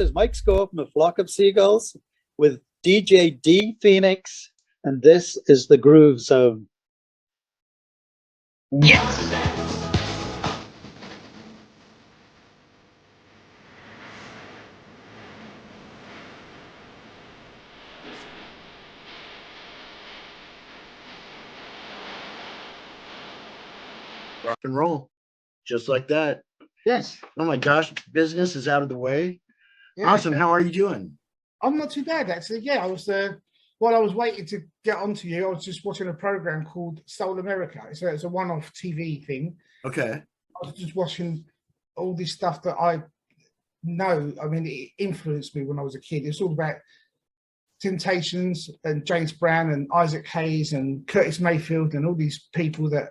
is Mike Scope from A Flock of Seagulls with DJ D Phoenix, and this is the Groove Zone. Yes. Rock and roll, just like that. Yes. Oh my gosh, business is out of the way. Yeah. Awesome. How are you doing? I'm not too bad, actually. Yeah, I was while I was waiting to get onto you, I was just watching a program called Soul America. It's a one-off TV thing. Okay. I was just watching all this stuff that I know. I mean, it influenced me when I was a kid. It's all about Temptations and James Brown and Isaac Hayes and Curtis Mayfield and all these people that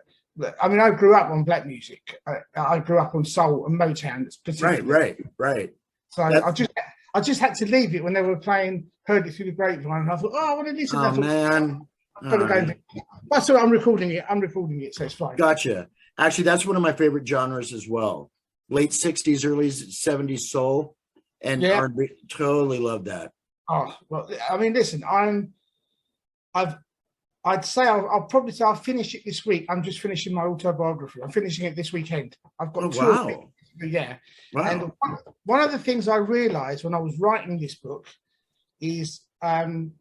I mean, I grew up on black music. I grew up on soul and Motown. Right. So I just had to leave it when they were playing Heard It Through the Grapevine. And I thought, oh, I want to listen. Oh, man. That's what I'm recording it, so it's fine. Gotcha. Actually, that's one of my favorite genres as well. Late 60s, early 70s soul and R&B. Totally love that. Oh, well, I mean, listen, I'd say I'll probably say I'll finish it this week. I'm just finishing my autobiography. I'm finishing it this weekend. I've got two. Wow. Yeah. Wow. And one of the things I realized when I was writing this book is, I mean,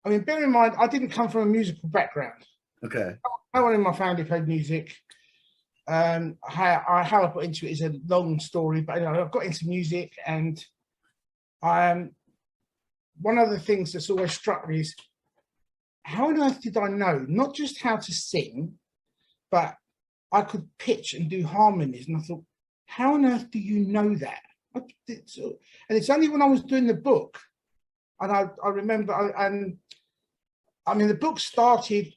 bear in mind, I didn't come from a musical background. Okay. No one in my family played music. How I got into it is a long story, but I've got into music, and one of the things that's always struck me is, how on earth did I know not just how to sing, but I could pitch and do harmonies? And I thought, how on earth do you know that? And it's only when I was doing the book, and I remember, I mean, the book started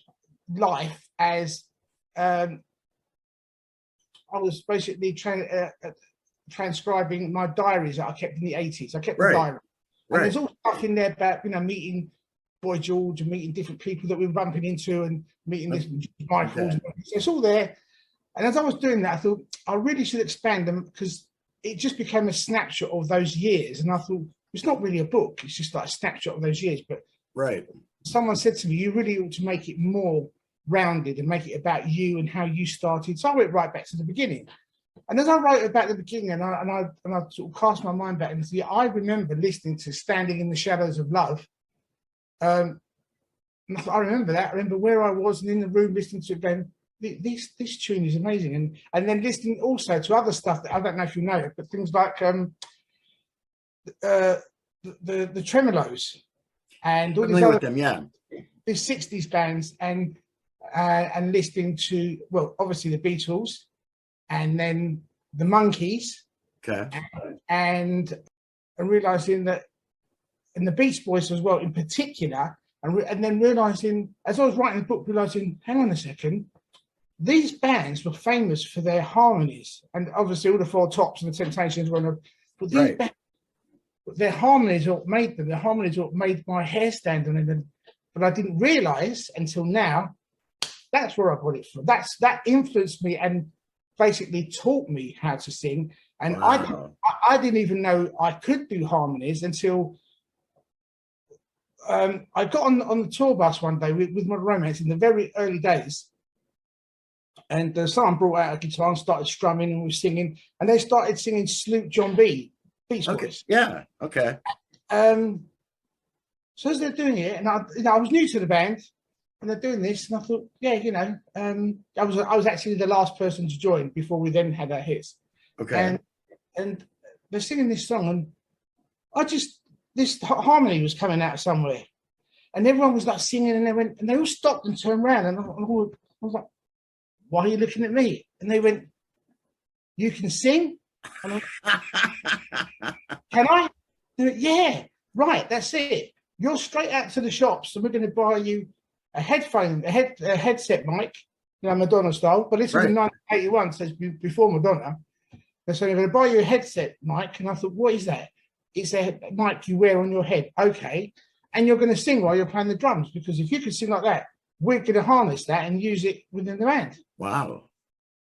life as I was basically transcribing my diaries that I kept in the 80s. I kept the diary. And there's all stuff in there about, meeting Boy George and meeting different people that we were bumping into and meeting this Michaels. Okay. It's all there. And as I was doing that, I thought I really should expand them, because it just became a snapshot of those years. And I thought, it's not really a book, it's just like a snapshot of those years. But someone said to me, you really ought to make it more rounded and make it about you and how you started. So I went right back to the beginning. And as I wrote about the beginning, and I sort of cast my mind back and said, I remember listening to Standing in the Shadows of Love. And I remember that. I remember where I was and in the room listening to it, going, this tune is amazing. And then listening also to other stuff that I don't know if you know it, but things like the Tremolos and all these other these 60s bands, and listening to, well, obviously the Beatles, and then the Monkees, and realizing that, and the Beach Boys as well in particular, and then realizing, as I was writing the book, realizing, hang on a second, these bands were famous for their harmonies, and obviously all the Four Tops and the Temptations were, but these bands, their harmonies are what made them. Their harmonies are what made my hair stand on them. But I didn't realize until now, that's where I got it from. That influenced me and basically taught me how to sing. And I didn't even know I could do harmonies until I got on the tour bus one day with my romance in the very early days. And someone brought out a guitar and started strumming, and we were singing, and they started singing Sloop John B. Beach Boys. So as they're doing it, and I was new to the band, and they're doing this, and I thought, I was actually the last person to join before we then had our hits. And they're singing this song, and this harmony was coming out of somewhere, and everyone was like singing, and they all stopped and turned around, and I was like, why are you looking at me? And they went, you can sing? And I went, can I? They went, yeah, right, that's it. You're straight out to the shops, and we're going to buy you a headset mic, Madonna style. But this is in 1981, so it's before Madonna. And so they're going to buy you a headset mic. And I thought, what is that? It's a mic you wear on your head. Okay. And you're going to sing while you're playing the drums, because if you could sing like that, we're going to harness that and use it within the band. Wow.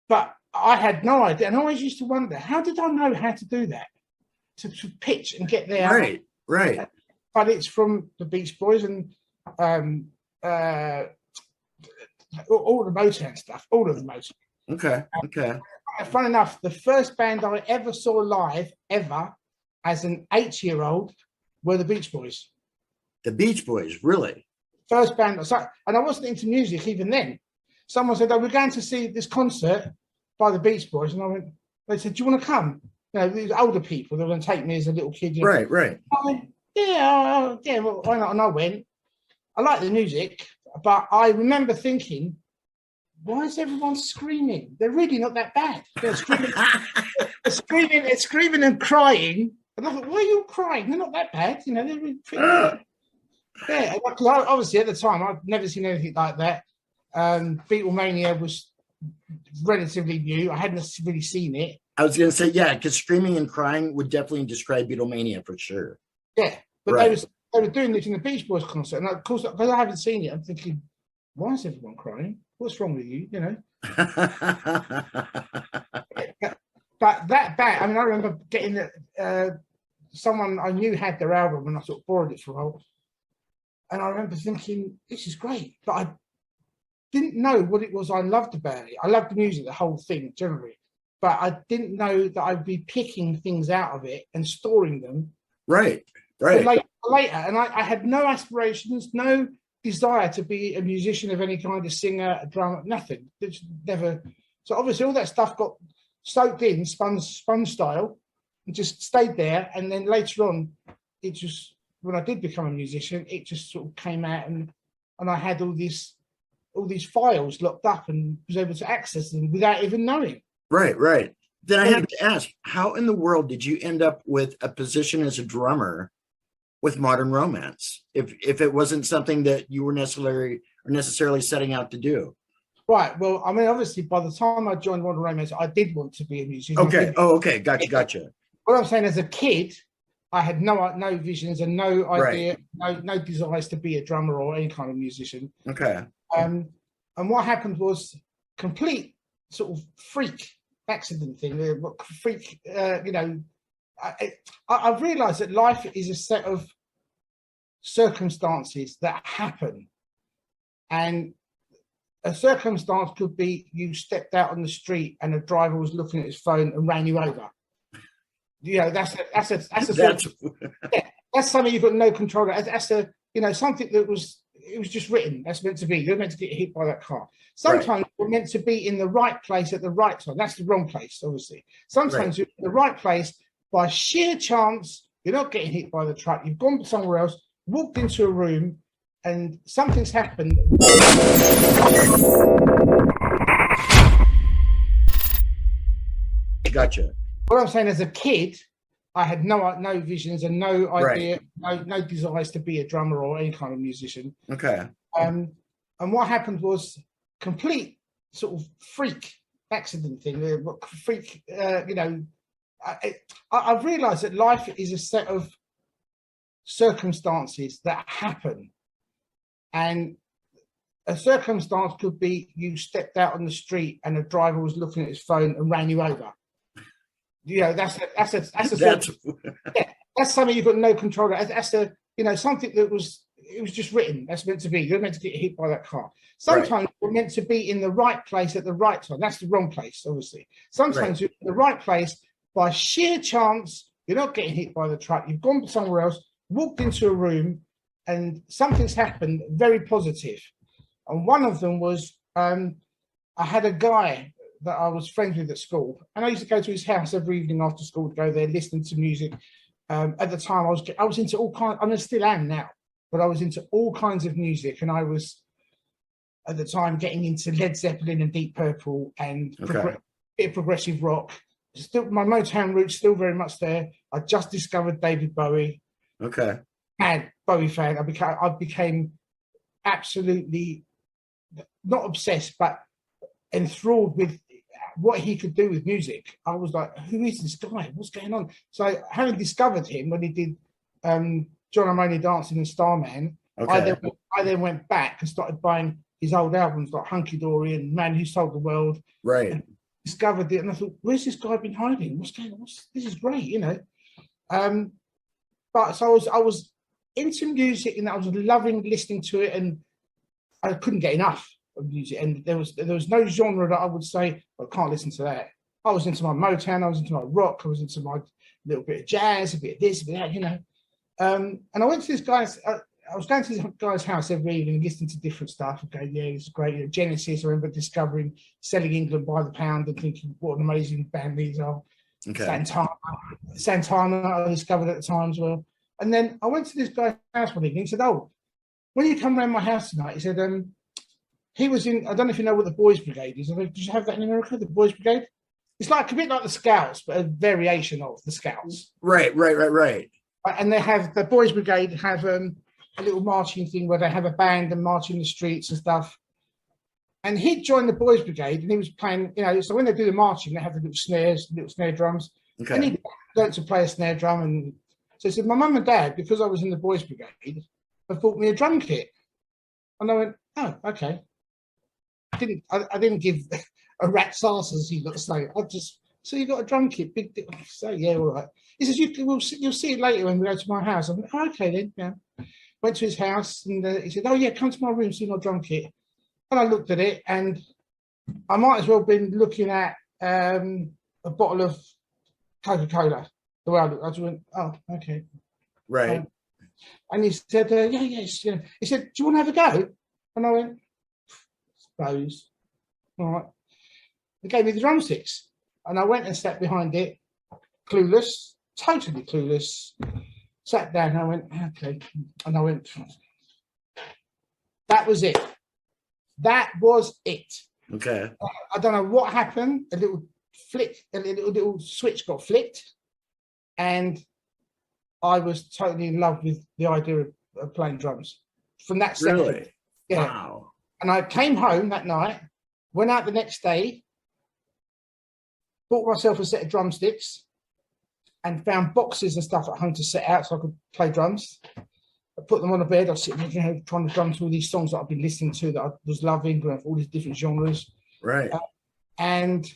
But I had no idea. And I always used to wonder, how did I know how to do that? to pitch and get there. Right, right. But it's from the Beach Boys and all the Motown stuff, all of the Motown. Okay, okay. Fun enough, the first band I ever saw live, ever, as an 8-year-old, were the Beach Boys. The Beach Boys, really? First band, and I wasn't into music even then. Someone said, "Oh, we're going to see this concert by the Beach Boys," and I went. They said, "Do you want to come?" You know, these older people, they were going to take me as a little kid. You know. Right, right. I went, yeah, well, why not? And I went. I like the music, but I remember thinking, why is everyone screaming? They're really not that bad. They're screaming, they're screaming and crying. And I thought, why are you crying? They're not that bad. You know, they're really pretty good. Yeah, because obviously at the time, I'd never seen anything like that. Beatlemania was relatively new. I hadn't really seen it. I was going to say, yeah, because screaming and crying would definitely describe Beatlemania for sure. Yeah, but Right. they were doing this in the Beach Boys concert. And of course, because I haven't seen it, I'm thinking, why is everyone crying? What's wrong with you? You know? But that band, I mean, I remember getting someone I knew had their album and I sort of borrowed it for a while. And I remember thinking, this is great. But I didn't know what it was I loved about it. I loved the music, the whole thing generally. But I didn't know that I'd be picking things out of it and storing them. Right, right. Later. And I had no aspirations, no desire to be a musician of any kind, a singer, a drummer, nothing. It's never. So obviously all that stuff got soaked in, sponge style, and just stayed there. And then later on, it just, when I did become a musician, it just sort of came out and I had all these files locked up and was able to access them without even knowing. Right, right. Then I have to ask, how in the world did you end up with a position as a drummer with Modern Romance, if it wasn't something that you were necessarily setting out to do? Right. Well, I mean, obviously, by the time I joined Modern Romance, I did want to be a musician. Okay. Oh, okay. Gotcha. What I'm saying, as a kid, I had no visions and no idea, no desires to be a drummer or any kind of musician. Okay. And what happened was complete sort of freak accident thing. Freak, you know. I've realised that life is a set of circumstances that happen, and a circumstance could be you stepped out on the street and a driver was looking at his phone and ran you over. You know, that's something you've got no control of. That's something that was just written. That's meant to be. You're meant to get hit by that car. Sometimes you're meant to be in the right place at the right time. That's the wrong place, obviously. Sometimes you're in the right place by sheer chance. You're not getting hit by the truck. You've gone somewhere else, walked into a room, and something's happened. Gotcha. What I'm saying, as a kid, I had no visions and no idea, no desires to be a drummer or any kind of musician. Okay. And what happened was complete sort of freak accident thing. Freak, you know. I've realised that life is a set of circumstances that happen, and a circumstance could be you stepped out on the street and a driver was looking at his phone and ran you over. You know, that's something you've got no control of. That's something that was just written. That's meant to be. You're meant to get hit by that car. Sometimes you're meant to be in the right place at the right time. That's the wrong place, obviously. Sometimes you're in the right place by sheer chance. You're not getting hit by the truck. You've gone somewhere else, walked into a room, and something's happened very positive. And one of them was I had a guy that I was friends with at school, and I used to go to his house every evening after school to go there, listening to music. At the time, I was into all kinds. I still am now, but I was into all kinds of music, and I was at the time getting into Led Zeppelin and Deep Purple and bit of progressive rock. Still, my Motown roots still very much there. I just discovered David Bowie. Okay. And Bowie fan. I became absolutely not obsessed, but enthralled with what he could do with music. I was like, who is this guy? What's going on? So having discovered him when he did John I'm Only Dancing and Starman, I then went back and started buying his old albums like Hunky Dory and Man Who Sold the World. Right. Discovered it, and I thought, where's this guy been hiding? What's going on? This is great, you know. But so I was into music, and I was loving listening to it, and I couldn't get enough of music. And there was no genre that I would say, I can't listen to that. I was into my Motown, I was into my rock, I was into my little bit of jazz, a bit of this, a bit of that, you know. And I went to this guy's. I was going to this guy's house every evening, listening to different stuff. Okay, yeah, it's great. You know, Genesis, I remember discovering Selling England by the Pound and thinking, what an amazing band these are. Okay. Santana, I discovered at the time as well. And then I went to this guy's house one evening. He said, "Oh, when you come around my house tonight," he said, he was in, I don't know if you know what the Boys Brigade is. Did you have that in America, the Boys Brigade? It's like a bit like the Scouts, but a variation of the Scouts. Right. And they have, the Boys Brigade have a little marching thing where they have a band and march in the streets and stuff. And he joined the Boys Brigade, and he was playing, you know, so when they do the marching, they have the little snares, little snare drums. Okay. And he learned to play a snare drum. And so he said, my mum and dad, because I was in the Boys Brigade, have bought me a drum kit. And I went, oh, okay. I didn't give a rat's ass, as you got to say. I just, so you got a drum kit, big deal. So yeah, all right. He says, you'll see it later when we go to my house. I went, oh, okay then, yeah. Went to his house, and he said, oh yeah, come to my room, see my drum kit. And I looked at it, and I might as well have been looking at a bottle of Coca-Cola. The way I looked, I just went, oh, okay. Right. And he said, yeah, yes. You know. He said, do you want to have a go? And I went, suppose. All right. He gave me the drumsticks, and I went and sat behind it, clueless, totally clueless. Sat down, and I went, okay. And I went, that was it. That was it. Okay. I don't know what happened. A little flick, a little switch got flicked, and I was totally in love with the idea of playing drums. From that second, Really? yeah. Wow. And I came home that night, went out the next day, bought myself a set of drumsticks, and found boxes and stuff at home to set out so I could play drums. I put them on the bed. I was sitting there, you know, trying to drum to all these songs that I've been listening to, that I was loving, all these different genres. Right. And,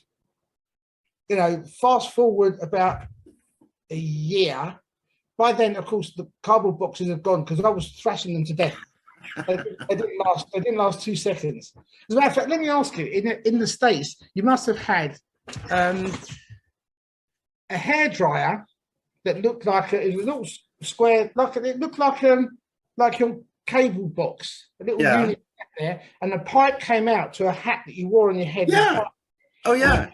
you know, fast forward about a year. By then, of course, the cardboard boxes have gone because I was thrashing them to death. They didn't last 2 seconds. As a matter of fact, let me ask you, in the States, you must have had a hairdryer that looked like it was a little square, it looked like your cable box, a little unit there, and the pipe came out to a hat that you wore on your head. Yeah. Oh yeah.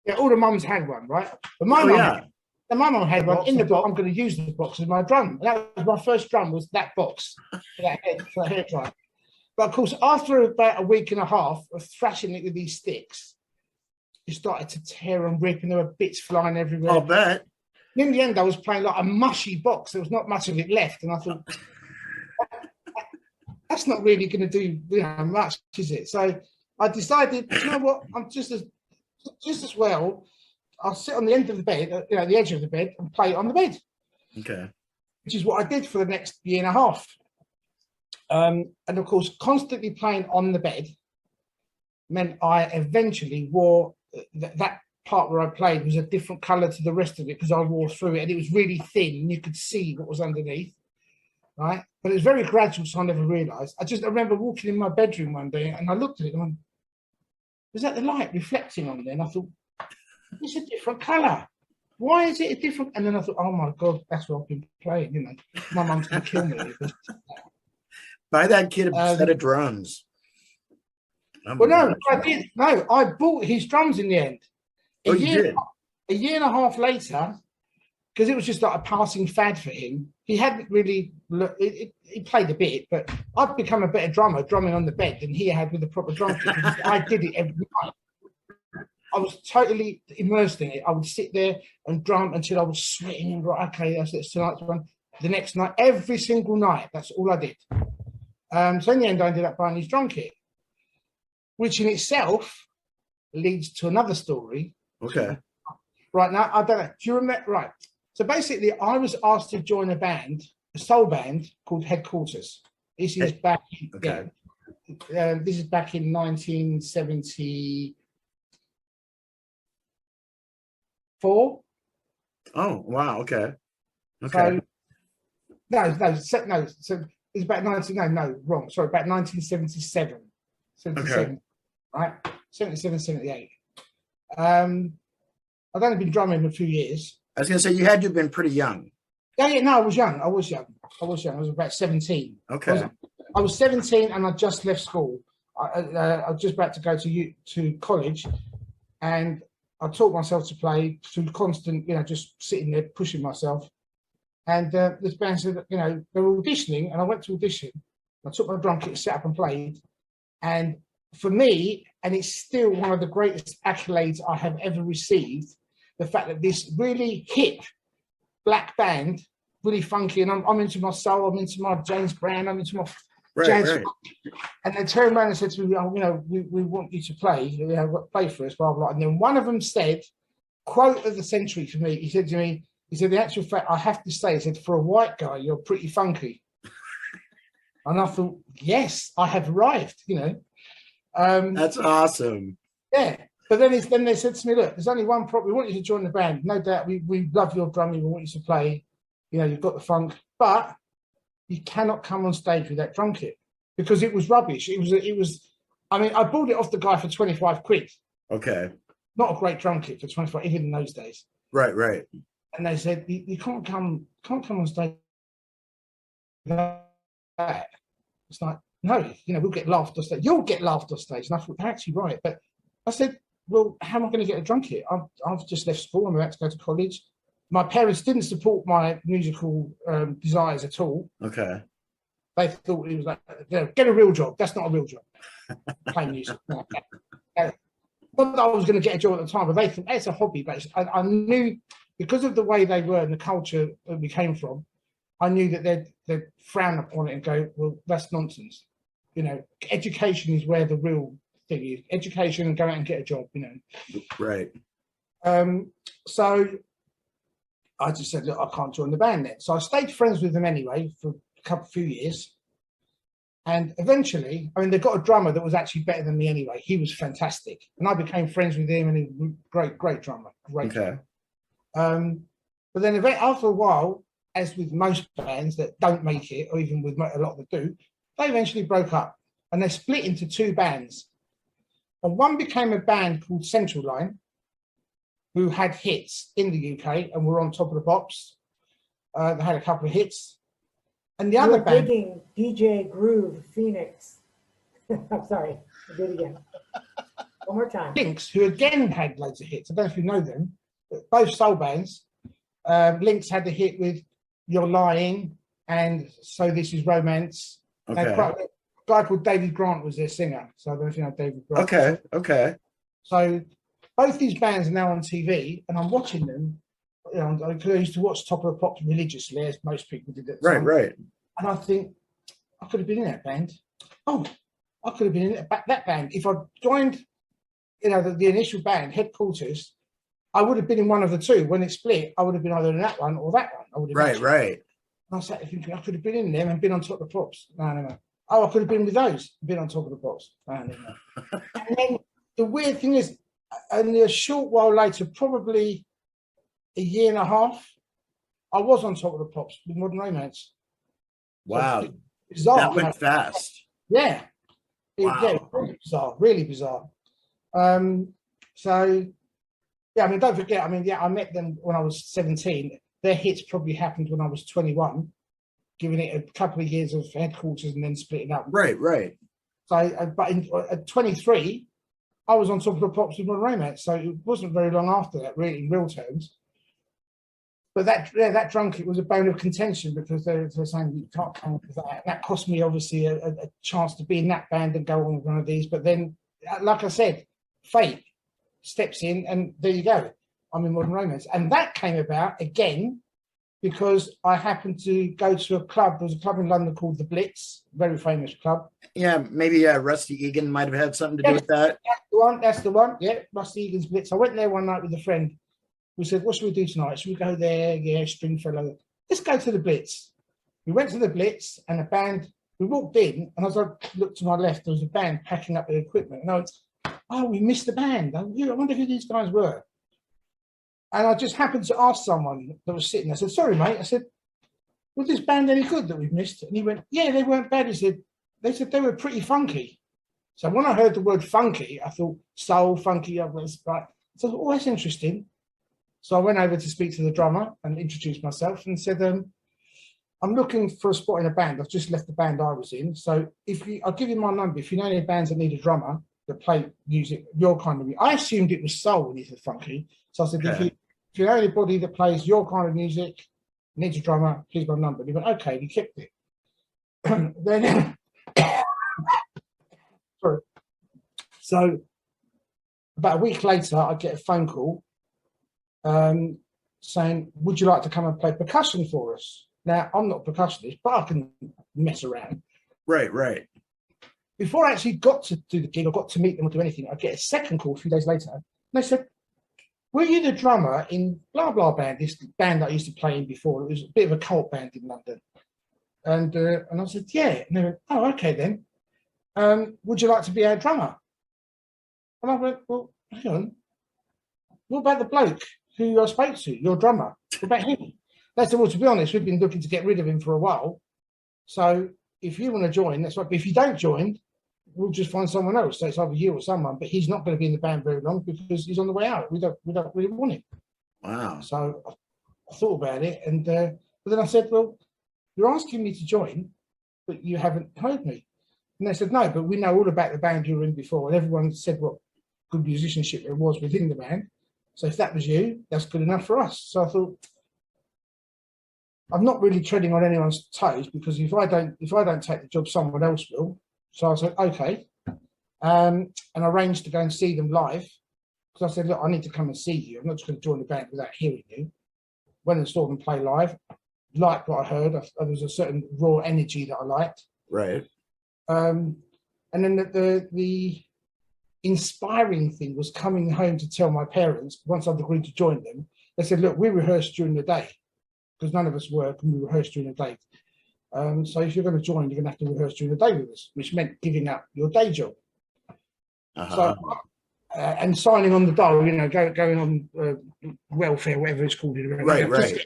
Yeah, all the mums had one, right? But my mum had one in the box. I'm going to use the box as my drum. And that was my first drum, was that box for that hairdryer. But of course, after about a week and a half of thrashing it with these sticks, it started to tear and rip, and there were bits flying everywhere. I'll bet. And in the end, I was playing like a mushy box. There was not much of it left, and I thought, that's not really going to do, you know, much, is it? So I decided, you know what? I'm just as well. I'll sit on the end of the bed, you know, the edge of the bed, and play it on the bed. Okay. Which is what I did for the next year and a half. And of course, constantly playing on the bed meant I eventually wore that part where I played was a different color to the rest of it because I wore through it, and it was really thin and you could see what was underneath, right? But it was very gradual, so I never realized. I remember walking in my bedroom one day and I looked at it and went, was that the light reflecting on there? And I thought, it's a different color. Why is it a different? And then I thought, oh my God, that's what I've been playing, you know. My mum's gonna kill me. Buy that kid a set of drums. Well, no, I did. No, I bought his drums in the end. You did? A year and a half later, because it was just like a passing fad for him. He hadn't really, he played a bit, but I'd become a better drummer drumming on the bed than he had with a proper drum kit. I did it every night. I was totally immersed in it. I would sit there and drum until I was sweating and right, okay, that's tonight's one. The next night, every single night, that's all I did. So in the end, I ended up buying his drum kit, which in itself leads to another story. Okay. Right now, I don't know. Do you remember? Right. So basically, I was asked to join a band, a soul band called Headquarters. This is back. Okay. This is back in 1974. Oh wow. Okay. Okay. So no. So it's about 19. No, wrong. Sorry, about 1977, 77, right? 77, 78. I've only been drumming a few years. I was gonna say you had to have been pretty young. Yeah, no, I was young. I was about 17. Okay. I was 17 and I just left school. I was just about to go to college, and I taught myself to play through constant, just sitting there pushing myself. And this band said, they were auditioning, and I went to audition. I took my drum kit, set up, and played. And for me, and it's still one of the greatest accolades I have ever received, the fact that this really hip black band, really funky, and I'm into my soul, I'm into my James Brown, I'm into my jazz. Right. And they turned around and said to me, we want you to play, play for us, blah, blah. And then one of them said, quote of the century for me, he said to me, the actual fact, I have to say, he said, for a white guy, you're pretty funky. And I thought, yes, I have arrived, That's awesome. Yeah. But then they said to me, look, there's only one problem. We want you to join the band. No doubt, we love your drumming. We want you to play. You've got the funk, but you cannot come on stage with that drum kit, because it was rubbish. It was. I mean, I bought it off the guy for 25 quid. Okay. Not a great drum kit for 25, even in those days. Right. And they said, you can't come on stage with that. It's like, no, we'll get laughed off stage. You'll get laughed off stage. And I thought, they're actually right. But I said, well, how am I going to get a drum kit? I've just left school. I'm about to go to college. My parents didn't support my musical desires at all. Okay. They thought it was like, get a real job. That's not a real job. Play music. Not that I was going to get a job at the time, but they thought it's a hobby. But I knew, because of the way they were and the culture that we came from, I knew that they'd frown upon it and go, well, that's nonsense. Education is where the real thing is. Education, and go out and get a job, Right. So I just said, look, I can't join the band then. So I stayed friends with them anyway for a few years. And eventually, they got a drummer that was actually better than me anyway. He was fantastic. And I became friends with him, and he was a great drummer. Drummer. But then after a while, as with most bands that don't make it, or even with a lot that do, they eventually broke up, and they split into two bands. And one became a band called Central Line, who had hits in the UK and were on Top of the Pops. They had a couple of hits. And the other band... digging DJ Groove Phoenix. I'm sorry, I did it again. One more time. Lynx, who again had loads of hits. I don't know if you know them, but both soul bands. Lynx had the hit with You're Lying and So This Is Romance. Okay. A guy called David Grant was their singer. So I don't know if you know David Grant. Okay. So both these bands are now on TV, and I'm watching them. I used to watch Top of the Pops religiously, as most people did at the time. Right. And I think, I could have been in that band. Oh, I could have been in that band. If I joined, the initial band, Headquarters, I would have been in one of the two. When it split, I would have been either in that one or that one. I would have Right. And I sat there thinking, I could have been in them and been on Top of the Pops. No. Oh, I could have been with those, been on Top of the Pops. No. And then the weird thing is, only a short while later, probably a year and a half, I was on Top of the Pops with Modern Romance. Wow. So bizarre. That went fast. Yeah. Wow. Really bizarre. So, yeah, don't forget, I met them when I was 17. Their hits probably happened when I was 21, giving it a couple of years of Headquarters and then splitting up. Right. So, but at 23, I was on Top of the Pops with Modern Romance. So it wasn't very long after that, really, in real terms. But that drum kit was a bone of contention, because they're saying you can't come up with that. That cost me, obviously, a chance to be in that band and go on with one of these. But then, like I said, fate steps in, and there you go. I'm in Modern Romance. And that came about, again, because I happened to go to a club. There was a club in London called the Blitz, very famous club. Yeah, maybe Rusty Egan might have had something to do with that. That's the one. Yeah, Rusty Egan's Blitz. I went there one night with a friend. We said, what should we do tonight? Should we go there? Yeah, Stringfellow. Let's go to the Blitz. We went to the Blitz, and the band, we walked in, and as I looked to my left, there was a band packing up their equipment. And I went, oh, we missed the band. I wonder who these guys were. And I just happened to ask someone that was sitting there. I said, sorry, mate. I said, was this band any good that we've missed? And he went, yeah, they weren't bad. He said, they were pretty funky. So when I heard the word funky, I thought soul, funky, I was like, so, oh, that's interesting. So I went over to speak to the drummer and introduced myself and said, I'm looking for a spot in a band. I've just left the band I was in. So I'll give you my number. If you know any bands that need a drummer that play music, your kind of music. I assumed it was soul when he said funky. So I said, if you know anybody that plays your kind of music, needs a drummer, here's my number. And he went, okay, and he kept it. Then, sorry. So about a week later, I get a phone call saying, would you like to come and play percussion for us? Now, I'm not a percussionist, but I can mess around. Right. Before I actually got to do the gig, or got to meet them or do anything, I get a second call a few days later. And they said, were you the drummer in blah, blah band, this band that I used to play in before? It was a bit of a cult band in London. And I said, yeah. And they went, oh, okay then. Would you like to be our drummer? And I went, well, hang on. What about the bloke who I spoke to, your drummer? What about him? They said, well, to be honest, we've been looking to get rid of him for a while. So if you want to join, that's right. But if you don't join, we'll just find someone else. So it's either you or someone, but he's not going to be in the band very long because he's on the way out. We don't really want him. Wow. So I thought about it. And but then I said, well, you're asking me to join, but you haven't heard me. And they said, no, but we know all about the band you were in before. And everyone said what good musicianship there was within the band. So if that was you, that's good enough for us. So I thought, I'm not really treading on anyone's toes because if I don't take the job, someone else will. So I said, okay. And I arranged to go and see them live. Because I said, look, I need to come and see you. I'm not just going to join the band without hearing you. Went and saw them play live. Liked what I heard. There was a certain raw energy that I liked. Right. And then the inspiring thing was coming home to tell my parents, once I'd agreed to join them, they said, look, we rehearsed during the day. Because none of us work and we rehearse during the day. So if you're going to join, you're going to have to rehearse during the day with us, which meant giving up your day job. So, and signing on the dole, going on welfare, whatever it's called. Right.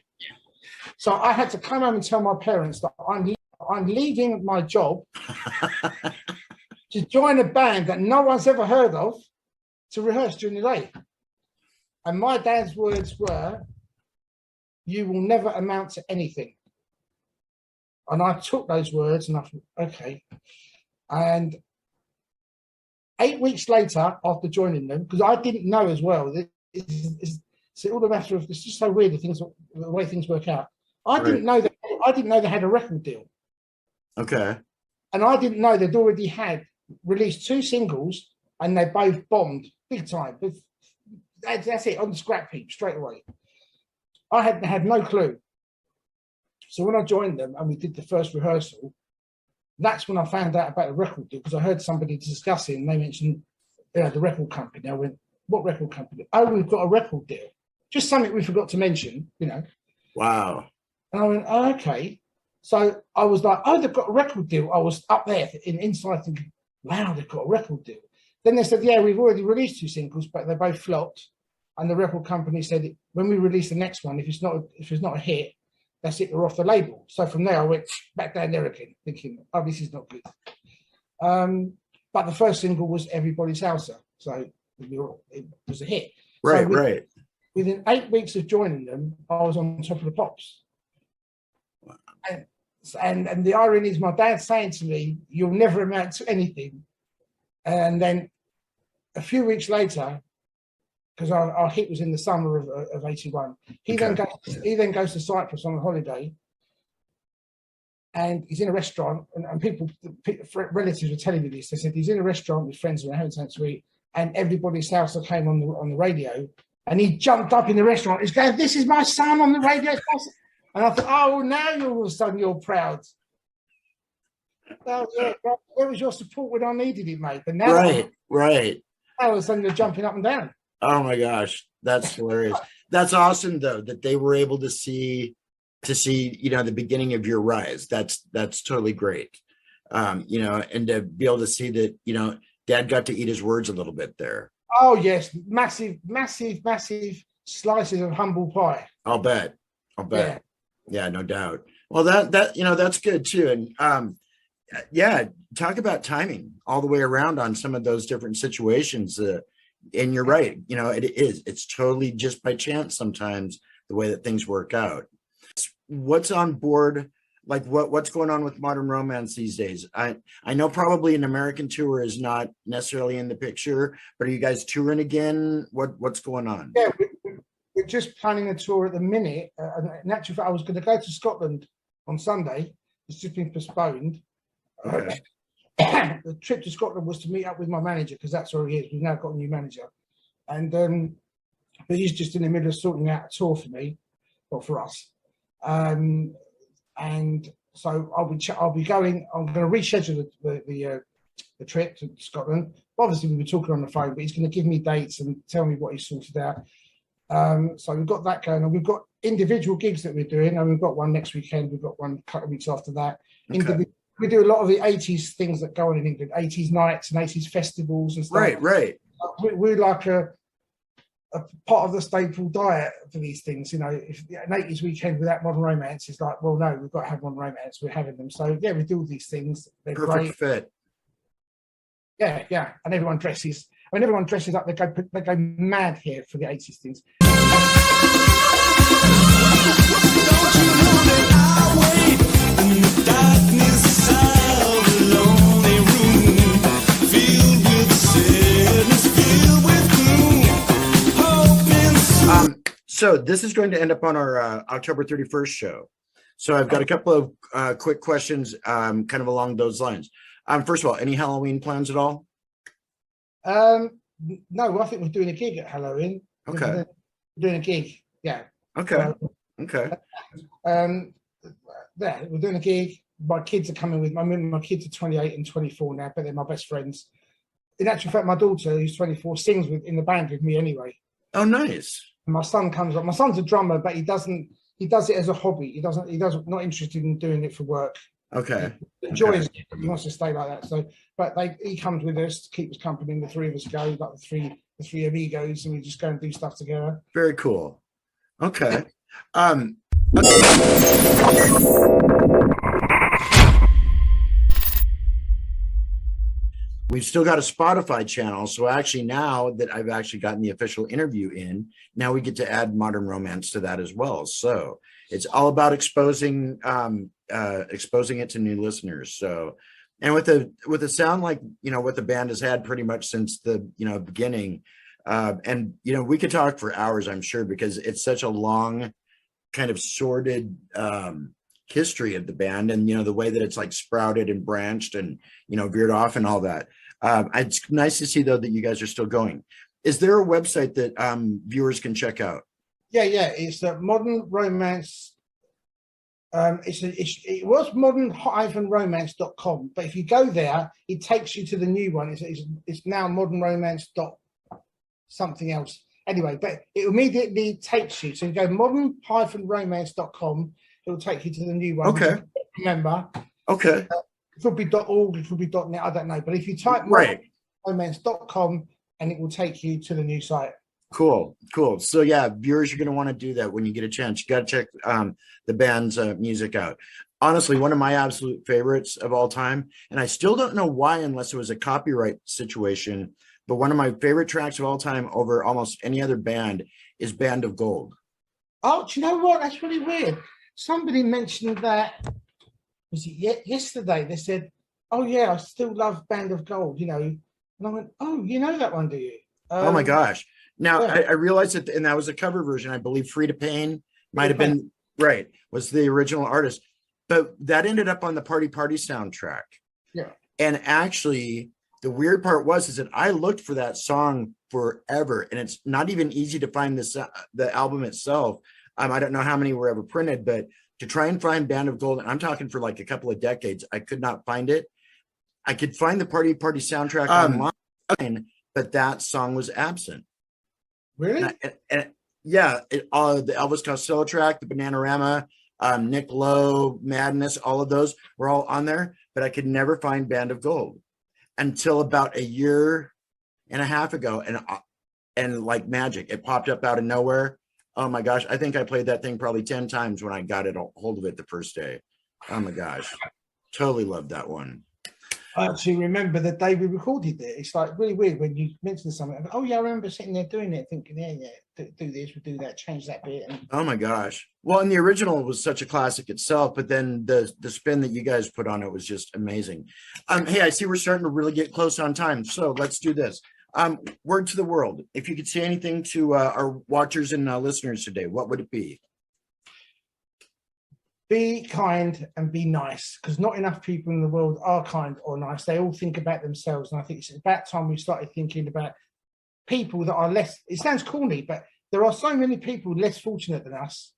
So I had to come home and tell my parents that I'm leaving my job to join a band that no one's ever heard of to rehearse during the day. And my dad's words were, you will never amount to anything. And I took those words and I thought, okay. And 8 weeks later, after joining them, because I didn't know as well, it's all the matter of, it's just so weird the way things work out. I didn't know they had a record deal. Okay. And I didn't know they'd already had released 2 singles and they both bombed big time. But that's it, on the scrap heap straight away. I had no clue. So when I joined them and we did the first rehearsal, that's when I found out about the record deal, because I heard somebody discussing, and they mentioned the record company. I went, what record company? Oh, we've got a record deal. Just something we forgot to mention, Wow. And I went, oh, okay. So I was like, oh, they've got a record deal. I was up there inside thinking, wow, they've got a record deal. Then they said, yeah, we've already released 2 singles, but they both flopped. And the record company said, when we release the next one, if it's not a hit, that's it, we're off the label. So from there, I went back down there again, thinking, oh, this is not good. But the first single was Everybody's Salsa. So it was a hit. Right. Within 8 weeks of joining them, I was on top of the pops. Wow. And the irony is my dad saying to me, you'll never amount to anything. And then a few weeks later, because our hit was in the summer of 81. He then goes to Cyprus on a holiday, and he's in a restaurant, and relatives were telling me this. They said he's in a restaurant with friends and having something to eat, and Everybody's Salsa came on the radio, and he jumped up in the restaurant. He's going, "This is my son on the radio." And I thought, oh, now all of a sudden you're proud. Well, yeah, where was your support when I needed it, mate? But now, right. All of a sudden you're jumping up and down. Oh my gosh, that's hilarious. That's awesome though, that they were able to see, the beginning of your rise. That's totally great. And to be able to see that, Dad got to eat his words a little bit there. Oh yes, massive slices of humble pie. I'll bet. Yeah, no doubt. Well, that you know, that's good too. And yeah, talk about timing all the way around on some of those different situations. And you're right, you know, it's totally just by chance sometimes the way that things work out. What's on board? Like what's going on with Modern Romance these days? I know probably an American tour is not necessarily in the picture, but are you guys touring again? What's going on? Yeah, we're just planning a tour at the minute. In actual fact, I was going to go to Scotland on Sunday. It's just been postponed. Okay. The trip to Scotland was to meet up with my manager, because that's where he is. We've now got a new manager, and but he's just in the middle of sorting out a tour for me, or for us. And so I'll be going. I'm going to reschedule the trip to Scotland. Obviously, we were talking on the phone, but he's going to give me dates and tell me what he's sorted out. So we've got that going on. We've got individual gigs that we're doing, and we've got one next weekend. We've got one a couple of weeks after that. Okay. We do a lot of the 80s things that go on in England, 80s nights and 80s festivals and stuff. Right. We're like a part of the staple diet for these things. You know, if an 80s weekend without Modern Romance is like, well, no, we've got to have Modern Romance. We're having them. So yeah, we do all these things. They're Perfect great. fit. Yeah. And everyone dresses. I mean, everyone dresses up. They go mad here for the 80s things. Don't you know that I wait in the darkness of a lonely room, filled with sadness, filled with gloom, hoping So this is going to end up on our October 31st show. So I've got a couple of quick questions kind of along those lines. First of all, any Halloween plans at all? No, I think we're doing a gig at Halloween. Okay. We're doing a gig, yeah. Okay. Okay. Yeah, we're doing a gig. My kids are coming with. I mean, my kids are 28 and 24 now, but they're my best friends. In actual fact, my daughter, who's 24, sings in the band with me anyway. Oh, nice. And my son comes up. My son's a drummer, but he does it as a hobby. He doesn't not interested in doing it for work. Okay. He enjoys it, but he wants to stay like that. So, but he comes with us to keep us company, and the three of us go, like the three amigos, and we just go and do stuff together. Very cool. Okay. We've still got a Spotify channel. So actually now that I've actually gotten the official interview in, now we get to add Modern Romance to that as well. So it's all about exposing it to new listeners. So, and with a sound like, you know, what the band has had pretty much since the, you know, beginning, and, you know, we could talk for hours, I'm sure, because it's such a long kind of sordid history of the band, and, you know, the way that it's like sprouted and branched and, you know, veered off and all that. It's nice to see though that you guys are still going. Is there a website that viewers can check out? Yeah, it's Modern Romance. It was modern-romance.com, but if you go there, it takes you to the new one. It's now Modern Romance something else. Anyway, but it immediately takes you. So you go modern-romance.com. It'll take you to the new one. Okay. Remember. Okay. It could be .org, it could be .net, I don't know. But if you type romance.com, and it will take you to the new site. Cool. So yeah, viewers, you're going to want to do that when you get a chance. You got to check the band's music out. Honestly, one of my absolute favorites of all time, and I still don't know why, unless it was a copyright situation, but one of my favorite tracks of all time over almost any other band is Band of Gold. Oh, do you know what? That's really weird. Somebody mentioned that, was it yesterday? They said, oh yeah, I still love Band of Gold, you know. And I went, oh, you know that one, do you? Oh my gosh. Now, yeah. I realized that, and that was a cover version. I believe Frida Payne might have been, right, was the original artist. But that ended up on the Party soundtrack. Yeah. And actually, the weird part is that I looked for that song forever, and it's not even easy to find the album itself. I don't know how many were ever printed, but to try and find Band of Gold, and I'm talking for like a couple of decades, I could not find it. I could find the Party soundtrack online, but that song was absent. Really? And yeah, the Elvis Costello track, the Bananarama, Nick Lowe, Madness, all of those were all on there, but I could never find Band of Gold until about a year and a half ago, and like magic, it popped up out of nowhere. Oh my gosh. I think I played that thing probably 10 times when I got it a hold of it the first day. Oh my gosh. Totally loved that one. I actually remember the day we recorded it. It's like really weird when you mention something. I go, oh yeah, I remember sitting there doing it, thinking, yeah, do this, we'll do that, change that bit. And Oh my gosh. Well, and the original was such a classic itself, but then the spin that you guys put on it was just amazing. Hey, I see we're starting to really get close on time. So let's do this. Word to the world. If you could say anything to our watchers and listeners today, what would it be? be kind and be nice, because not enough people in the world are kind or nice. They all think about themselves. And I think it's about time we started thinking about people that are less, it sounds corny, but there are so many people less fortunate than us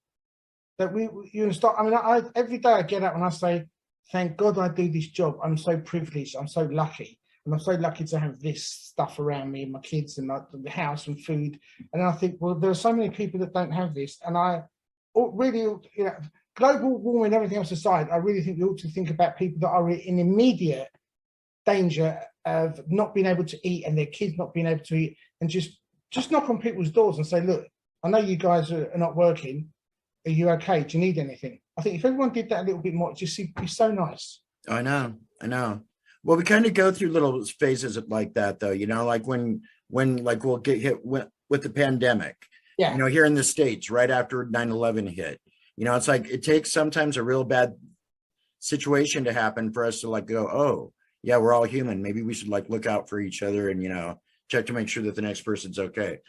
that you start. I mean, every day I get up and I say, thank God I do this job. I'm so privileged. I'm so lucky. And I'm so lucky to have this stuff around me and my kids and the house and food. And I think, well, there are so many people that don't have this. And I really, you know, global warming and everything else aside, I really think we ought to think about people that are in immediate danger of not being able to eat and their kids not being able to eat, and just knock on people's doors and say, look, I know you guys are not working. Are you okay? Do you need anything? I think if everyone did that a little bit more, it'd just be so nice. I know. Well, we kind of go through little phases like that, though, you know, like when like we'll get hit with the pandemic, Yeah. you know, here in the States, right after 9/11 hit, you know, it's like it takes sometimes a real bad situation to happen for us to like go, oh, yeah, we're all human. Maybe we should like look out for each other and, you know, check to make sure that the next person's okay.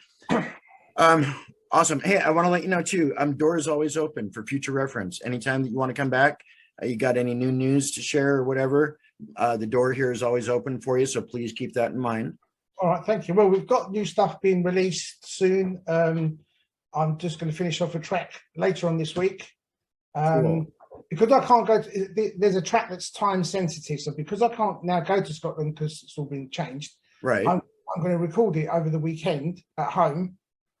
Awesome. Hey, I want to let you know too, door is always open for future reference. Anytime that you want to come back, you got any new news to share or whatever, the door here is always open for you. So please keep that in mind. All right, thank you. Well, we've got new stuff being released soon. I'm just going to finish off a track later on this week. Cool. Because I can't go to, there's a track that's time sensitive. So because I can't now go to Scotland because it's all been changed, Right. I'm going to record it over the weekend at home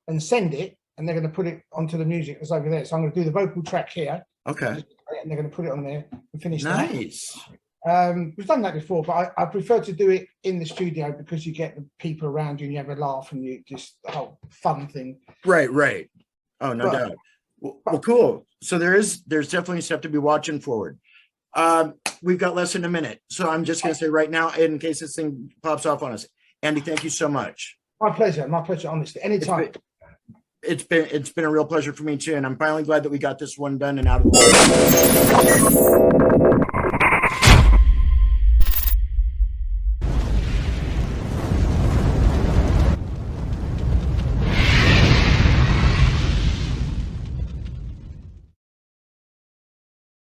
and send it, and they're going to put it onto the music that's over there. So I'm going to do the vocal track here. Okay. And they're going to put it on there and finish Nice. We've done that before, but I prefer to do it in the studio because you get the people around you and you have a laugh and you just the whole fun thing. Right. Oh, no doubt. Well, cool. So there's definitely stuff to be watching forward. We've got less than a minute. So I'm just going to say right now, in case this thing pops off on us, Andy, thank you so much. My pleasure, honestly. Anytime. It's been a real pleasure for me too. And I'm finally glad that we got this one done and out of the way.